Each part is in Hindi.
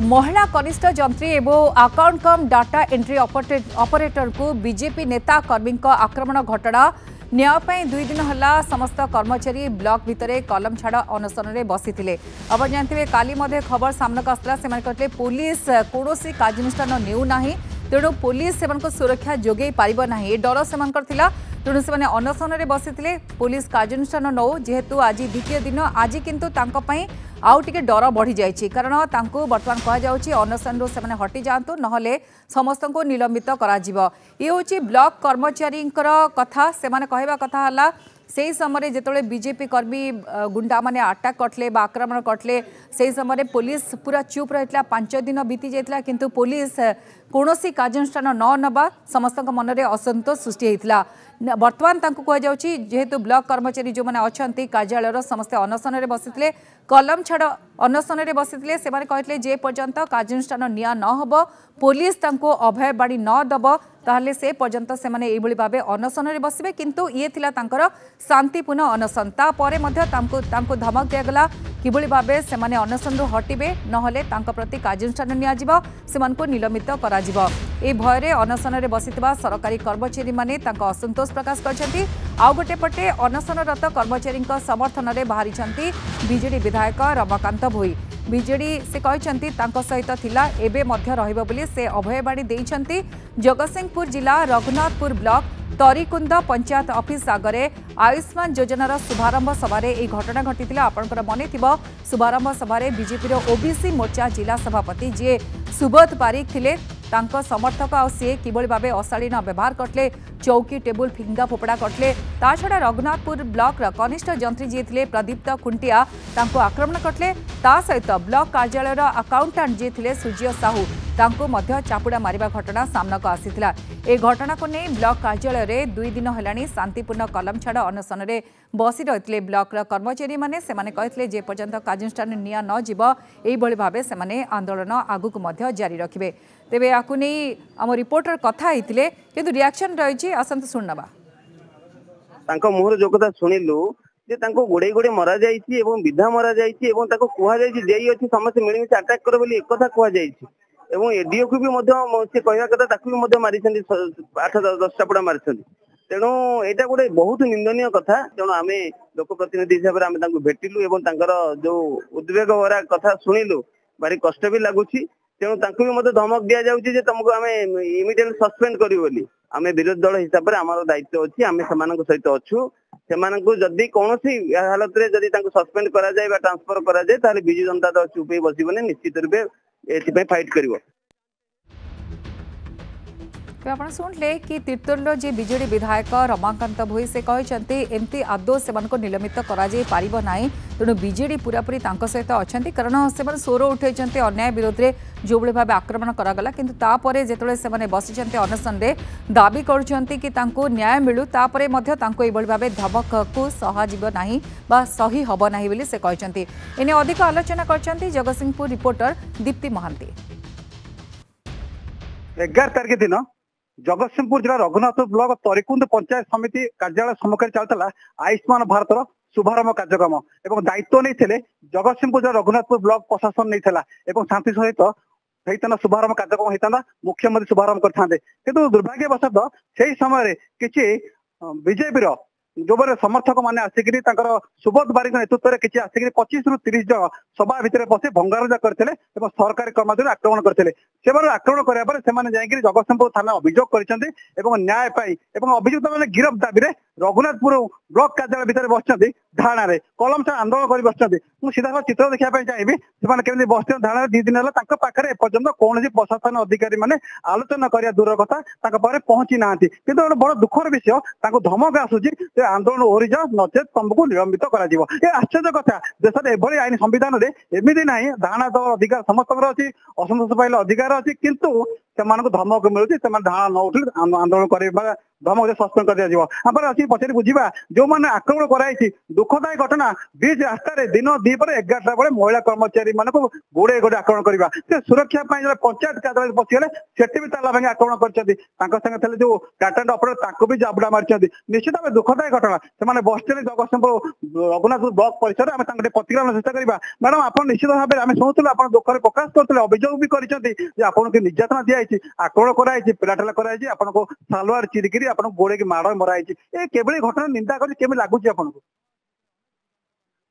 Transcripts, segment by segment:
महिला कनिष्ठ जंत्री एवं अकाउंट कम डाटा एंट्री ऑपरेटर को बीजेपी नेता कर्मी आक्रमण घटना न्याय 2 दिन है समस्त कर्मचारी ब्लॉक भितर कलम छाड़ अनशन में बसी अब जानते काली खबर सामना आसला से कहते पुलिस कौन कार्यानुष्ठान नेउना तेणु पुलिस से सुरक्षा जोगे पारना ये डर से तेणु से अनशन में बसी पुलिस कार्यानुष्ठान नौ जेहेतु आज द्वितीय दिन आज किंतु आउ टिके डर बढ़ी जाइए कारण बर्तमान कहुच्छी अनशन से हटि जातु नहले समस्त को निलंबित ये हूँ ब्लॉक कर्मचारी कथा से कहवा कथा है से समय जिते बीजेपी कर्मी गुंडा माने अटैक करते आक्रमण करते से समय पुलिस पूरा चुप रही 5 दिन बीती जाता किंतु पुलिस कौन कार्यानुष्ठान न नवा समस्त मन में असंतोष सृष्टि होता बर्तमान कहुच्छी जेहेतु ब्लॉक कर्मचारी जो मैंने अच्छा कार्यालय समस्ते अनशन में बसी कलम छाड़ अनशन में बसी से कहते जे पर्यंत कार्यानुष्ठान निया नहब पुलिस अभय बाड़ी नदब ताहले से पर्यंत से भाव अनशन में बसबे किंतु ये थिला तांकर शांतिपूर्ण अनशन तापर धमक दिगला किभली भाव से अनशन हटबे नहले प्रति कार्यानुष्ठान नियाजिबो सेमानको निलंबित कराजिबो ए भୟରେ अनशन में बसी सरकारी कर्मचारी माने असंतोष प्रकाश करछंती आउ गोटे पटे अनशनरत कर्मचारी समर्थन में बाहरी बीजेडी विधायक रमाकांत भोई बीजेडी से कहते सहित थिला एबे मध्य रहिबो बोली से अभयवाणी देइछंती जगतसिंहपुर जिला रघुनाथपुर ब्लॉक तरीकुंद पंचायत ऑफिस आगे आयुष्मान योजनार शुभारंभ सभारे ए घटना घटी आपंकर मन थी शुभारंभ सभारे बीजेपी ओबीसी मोर्चा जिला सभापति जी सुबोध पारिक थिले तांको समर्थक आ सी किभली भाव अशालीन व्यवहार करते चौकी टेबुल फिंगा फोपड़ा करते छड़ा रघुनाथपुर ब्लॉक कनिष्ठ जंत्री जी थे प्रदीप्त खुंटिया आक्रमण करते सहित ब्लॉक कार्यालय अकाउंटाट जी थे सूर्य साहू चापुड़ा मारिबा घटना सामना को आसीथिला ए घटना को नहीं ब्लॉक कार्यालय में 2 दिन है शांतिपूर्ण कलम छाड़ अनशन में बसी रही ब्लॉक कर्मचारी मैंने कहते जे पर्यंत कार्यानुष्ठान निया न जीव यही भाव से आंदोलन आगुक जारी रखिए तेबे याकु नहीं आम रिपोर्टर कथा होते किंतु रिएक्शन रही आसत शुणवा मुहर जो कथा शुणिलु जे गोड़े गोड़े मरा जाइए विधा मरा जाइए कहुई जेई अच्छी समस्त मिलमिश आटाक कर एक कथा कहुई एडीओ को भी से कहवा कथा भी मारी 8-10 चापुड़ा मारी तेणु यहाँ गोटे बहुत निंदनीय कथा तेणु आम लोकप्रतिनिधि हिसाब से भेटिलु जो उद्वेग भरा कथा शुणिलु भारी कष्ट भी लगुच तेणु भी धमक दि जाऊँगी तुमको आम इमिडिएट सस्पेंड करूँ आम विरोधी दल हिसाब से आम दायित्व अच्छी आम से सहित अच्छु से कौन हालत में सस्पेंड करा ट्रांसफर कराए विजु जनता दल चुप बसबनी निश्चित रूपे ये फाइट कर आप शुणिले कि तीर्तोल जी बीजेडी विधायक रमाकांत भोई से कहते एमती आदौ से निलंबित करना तेणु बीजेडी पूरापूरी सहित अच्छा कारण से स्वर उठे अन्याय विरोध में जो भाव आक्रमण करागला किंतु तापर जिते से बसी अनशन में दाबी कर न्याय मिलू तापर भाव धमक को सह सही हम ना से कहते एने अधिक आलोचना कर जगतसिंहपुर रिपोर्टर दीप्ति महांती 11 तारिख दिन जगतसिंहपुर जिला रघुनाथपुर ब्लॉक तरीकुंद पंचायत समिति कार्यालय सम्मुखें चलता आयुष्मान भारत शुभारंभ कार्यक्रम और दायित्व नहीं जगतसिंहपुर जिला रघुनाथपुर ब्लॉक प्रशासन नहीं शांति सहित होता शुभारंभ कार्यक्रम होता मुख्यमंत्री शुभारंभ करते किंतु दुर्भाग्यवशत से समय किसी बीजेपी जो समर्थक मैंने आसिक सुबोध बारिक नेतृत्व में किसी आसिक 25 ରୁ 30 जन सभा भितर पशि भंगारुजा करते सरकारी कर्मचारी आक्रमण करते आक्रमण कराया जगतसिंहपुर थाना अभियोग कर न्याय पाई अभियुक्त मैंने गिरफ दाबी में रघुनाथपुर ब्लॉक कार्यालय भितर बस धारणा कलम छाड़ आंदोलन कर बस सीधा चित्र देखा चाहिए से बस धारणा 2 दिन है पाखे एपर्तंत कौन प्रशासन अधिकारी मैंने आलोचना करने दूर कथा पहुंची ना कि बड़ दुखर विषय धमक आसूची आंदोलन ओरी जाओ नचेत तुमको निलंबित कर आश्चर्य कथा देश में एभली आईन संविधान में एमती ना धारणा दल अधिकार समस्त अच्छी असंतोष पाइले अधिकार अच्छी किंतु से धमक मिलूँ धारणा न उठे आंदोलन कर धमक सस्पेंड कर दिया आम अच्छी पचारि बुझा जो मैंने आक्रमण कराई दुखदायी घटना बीच रास्तार दिन दीपर 11टा बेले महिला कर्मचारी मान गोड़े गोड़े आक्रमण करवा से सुरक्षा पंचायत कार्यालय पशिगले सेठी भी ताला भांगी आक्रमण कर जो टाटा ऑपरेटर भी जाबड़ा मारी निश्चित भाव दुखदायी घटना से bus stand Jagatsinghpur Raghunathpur block परिसर आम प्रतिक्रिया चेष्टा करवा मैडम आप निश्चित भाव में शुणुलु आप दुखरे प्रकाश करते अभियोग भी कर निर्यातना दिखाई आक्रमण कराई पिलाठेला कराई आपको सालवार चिरिकी आपको गोड़े माड़ मराई केवल घटना निंदा कर लगुच आपको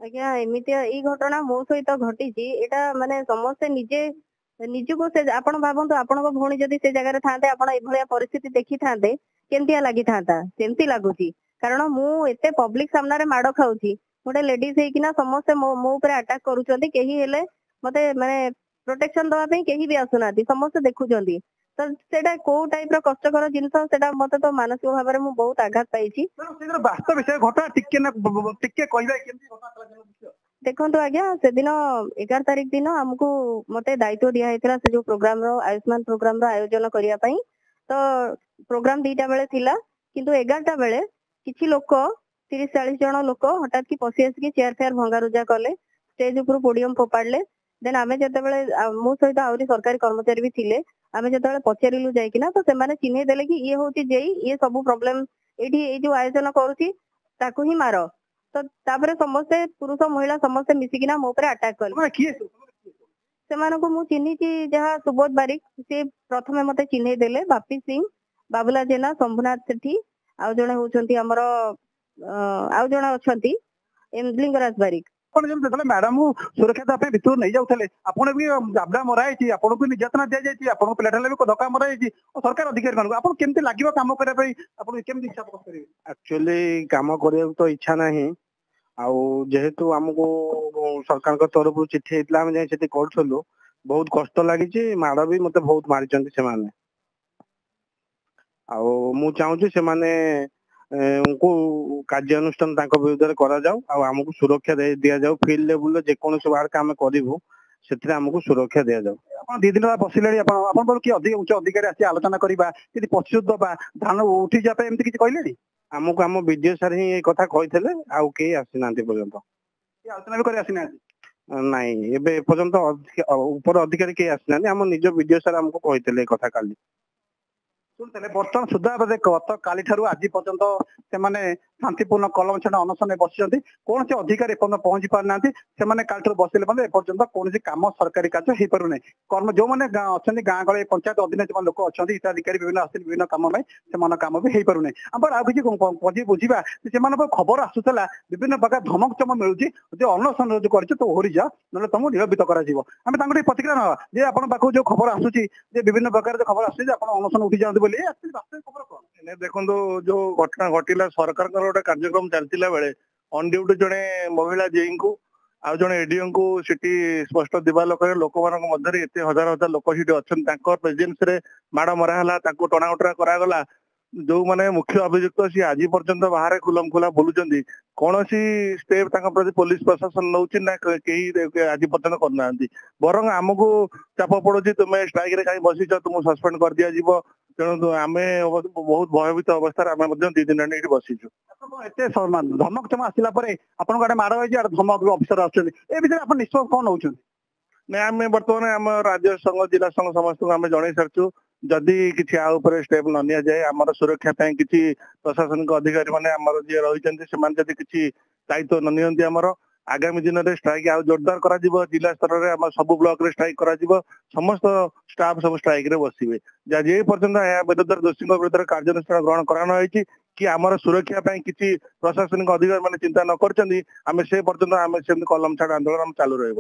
आज्ञा एमती ये घटना मो सहित घटी एटा माने समस्ते निजे निजको से आपण भावंतु आपण भौणी जदि से जगह थांते आपण एभलिया परिस्थिति देखि थांते केमतिया लागि थांता सेमती लागुची कारण मु एते पब्लिक सामना रे माड़ खाउची गोटे लेडीज हेकिना समस्ते मो ऊपर अटैक करूचंती केही हेले मते माने प्रोटेक्शन दवा पे केही भी आसुनाती समस्ते देखुचंती तो सेटा को टाइप रो कष्टकर जिंस सेटा मते तो मानसिक भाव में मु बहुत आघात पाइची वास्तव विषय घटना टिके कहबा केमती घटना देखो आज्ञा से दिन 11 तारिख दिन हमको मते दायित्व दिया हेतला से जो प्रोग्राम रो आयुष्मान प्रोग्राम रो आयोजन करिया पई तो प्रोग्राम 2टा बेले थिला किंतु 11टा बेले किछि लोक 30-40 जन लोक हठात की पसी आसी चेयर फेयर भंगारुजा कले स्टेज ऊपर पोडियम फोपाड़ले देन आमे जते बेले मो सहित आउरी सरकारी कर्मचारी भी थिले आमे जते बेले पचारिलु जाय किना तो से माने चिन्हे देले कि ये होची जेई ये सब प्रॉब्लम एठी ए जो आयोजन करूची ताकू ही मारो तो तापरे समस्ते पुरुष महिला समस्ते मिसिकिना मो ऊपर अटैक कले से मानको मु चिन्ही कि जहा सुबोध बारिक से प्रथमे मते चिन्हे देले बापी सिंह बाबुला जेना शंभुनाथ सेठी आउ जणे होचंती हमर आउ जणे अछंती लिंगराज बारिक मैडम सुरक्षा भितर नहीं जाऊे आपड़ भी जाबड़ा मराई आपको भी निर्यातना दि जाए आपको पिलाठेला भी धक्का मराई सरकार अधिकारी मान आपको केमती लगे कम करने इच्छा प्रकाश करेंगे एक्चुअली काम करने तो इच्छा नहीं जेहेतु आमको सरकार तरफ चिठी करूँ बहुत कष्ट लगी माड़ भी मत बहुत मारी से मु चाहूँ से उनको कार्यानुष्ठान विरुद्ध करा जाऊ आमको सुरक्षा दिया जाऊ फील्ड लेवल जेकोसी वर्क आम करूँ से आमको सुरक्षा दिया जाऊ आप 2 दिन बसिले किए उच्च अधिकारी आसी आलोचना करवा कि प्रतिशोध दबा धान उठी जाए एमती किसी कहले आमको आम विडीओ सर ही ये कथा कहते आउ कई आसी ना पर्यंत आलोचना भी कर आसी ना नहीं एबे पर्यंत ऊपर अधिकारी कई आसी ना आम निज विडीओ सर आमको कहते कथा काली शुणुते बर्तमान सुधा गत काली आज पर्यंत से शांतिपूर्ण कलम छाड़ा अनशन बसी कौन से अधिकारी पहुंची पार ना काली बसले एपर्तंत कौन कम सरकारी कार्य हो पार ना कर्म जो मैंने अच्छा गाँ गले पंचायत अधीन जो लोक अच्छा हिताधिकारी विभिन्न कम से कम भी हो पार ना आम आउ किसी बुझा से खबर आसूला विभिन्न प्रकार धमक चमक मिलूँ जो अनशन जो कर ओहरी जा ना तुमको निलंबित कर प्रतिक्रिया ना जे आप जो खबर आसूसी विभिन्न प्रकार जो खबर आसूसी अनशन उठी जाते देखो जो घटना घटिला सरकार गोटे कार्यक्रम चलता बेले ऑन ड्यूटी जड़े महिला जेई को आउ जड़े एडीओ को सिटी स्पष्ट दिवालोक लोक मध्य एत हजार हजार लोक अच्छा प्रेजेन्स रे माड़ मराला टणाउटरा करागला जो माने मुख्य अभियुक्त सी आज पर्यंत बाहर खुलम खुला बोलुं कौन स्टेप प्रति पुलिस प्रशासन नौ ना कहीं आज पर्यंत करना बरं आमको चाप पड़ो तुम्हें स्ट्राइक रे कहीं बसीच तुमको सस्पेंड कर दिया जीवो तेणु आम बहुत भयभीत अवस्था 2 दिन ये बसीचु धमक चमक आसला आपन आड़े माड़ हो धमक अफिसर आसर निष्पत्ति कौन नौ ना आम बर्तमान आम राज्य संघ जिला संघ समस्त आम जन सारी जदि किसी स्टेप न नि जाए आम सुरक्षा किसी प्रशासनिक अधिकारी मैंने आमर जी रही किसी दायित्व न नि आमर आगामी दिन में स्ट्राइक आउ जोरदार करा जिला स्तर में आम सब ब्लॉक रे स्ट्राइक करा समस्त स्टाफ सब स्ट्राइक रे बसिबे जे पर्यंत विरुद्ध दोषी विरुद्ध कार्यानुष्ठान ग्रहण कराना कि आमर सुरक्षा किसी प्रशासनिक अधिकारी मैंने चिंता न कर से पर्यंत आम से कलम छाड़ आंदोलन चालू रही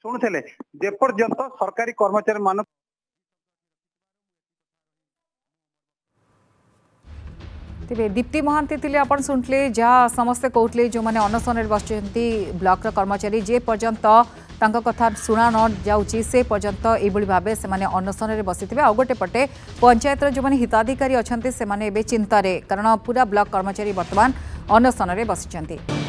शुणुले जेपर्यंत सरकारी कर्मचारी मान तेरे दीप्ति महांती थिले आपण सुनले जहाँ समस्ते कहते जो मैंने अनशन बस ब्लॉक कर्मचारी जे पर्यंत तांका कथा शुणा न जाउची से पर्यंत एभली भाबे से माने अनशन बसी आउ गोटे पटे पंचायत जो मैंने हिताधिकारी अच्छा से चिंतार कारण पूरा ब्लॉक कर्मचारी बर्तमान अनशन बसी।